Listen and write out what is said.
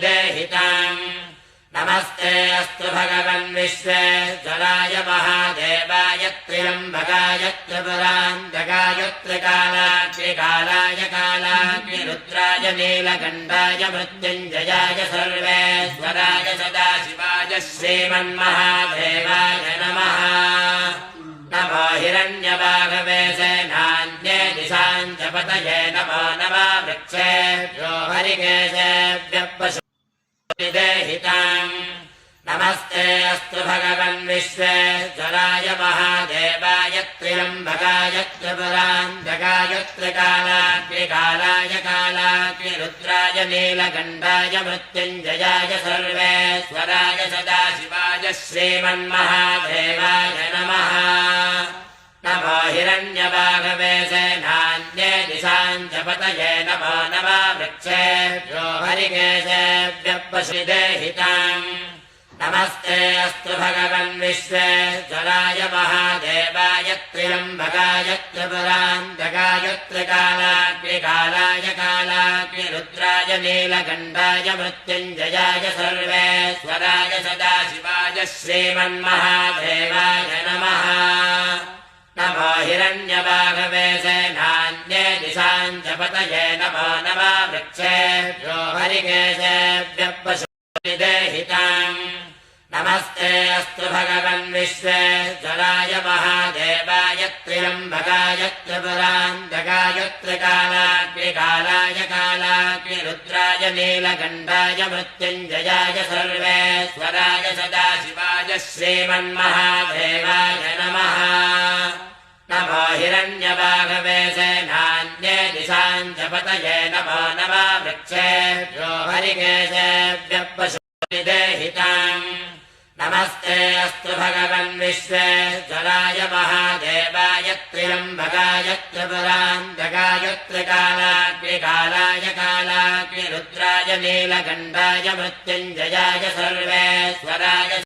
देहिताम् नमस्ते अस्तु भगवन् विश्वेश्वराय महादेवाय त्र्यम्बकाय त्रिपुरान्तकाय त्रिकालाग्निकालाय कालाग्निरुद्राय नीलकण्ठाय मृत्युञ्जयाय सर्वेश्वराय सदाशिवाय श्रीमन्महादेवाय नमः नमो हिरण्यवाघवे सेनान्ये दिशाम् च पतये नमो नमः वृक्षेभ्यो हरिकेशेभ्यः देहिताम् नमस्ते अस्तु भगवन् विश्वेश्वराय महादेवाय त्र्यम्बकाय त्रिपुरान्तकाय त्रिकालाग्निकालाय कालाग्निरुद्राय नीलकण्ठाय मृत्युञ्जयाय सर्वेश्वराय सदाशिवाय श्रीमन्महादेवाय नमः नमो हिरण्यवाघवे सेनान्ये दिशाम् च पतये नमो नमः वृक्षेभ्यो हरिकेशेभ्यः देहिताम् नमस्ते अस्तु भगवन् विश्वेश्वराय महादेवाय त्र्यम्बकाय त्रिपुरान्तकाय त्रिकालाग्निकालाय कालाग्निरुद्राय नीलकण्ठाय मृत्युञ्जयाय सर्वेश्वराय सदाशिवाय श्रीमन्महादेवाय नमः नमो हिरण्यवाघवे सेनान्ये दिशाम् च पतये नमो नमः वृक्षेभ्यो हरिकेशेभ्यः देहिताम् नमस्ते अस्तु भगवन् विश्वेश्वराय महादेवाय त्र्यम्बकाय त्रिपुरान्तकाय त्रिकालाग्निकालाय कालाग्निरुद्राय नीलकण्ठाय मृत्युञ्जयाय सर्वेश्वराय सदाशिवाय श्रीमन्महादेवाय नमः नमो हिरण्यवाघवे सेनान्ये दिशाम् च पतये नमो नमः वृक्षेभ्यो हरिकेशेभ्यः देहिताम् नमस्ते अस्तु भगवन् विश्वेश्वराय महादेवाय त्र्यम्बकाय त्रिपुरान्तकाय त्रिकालाग्निकालाय कालाग्निरुद्राय नीलकण्ठाय मृत्युञ्जयाय सर्वेश्वराय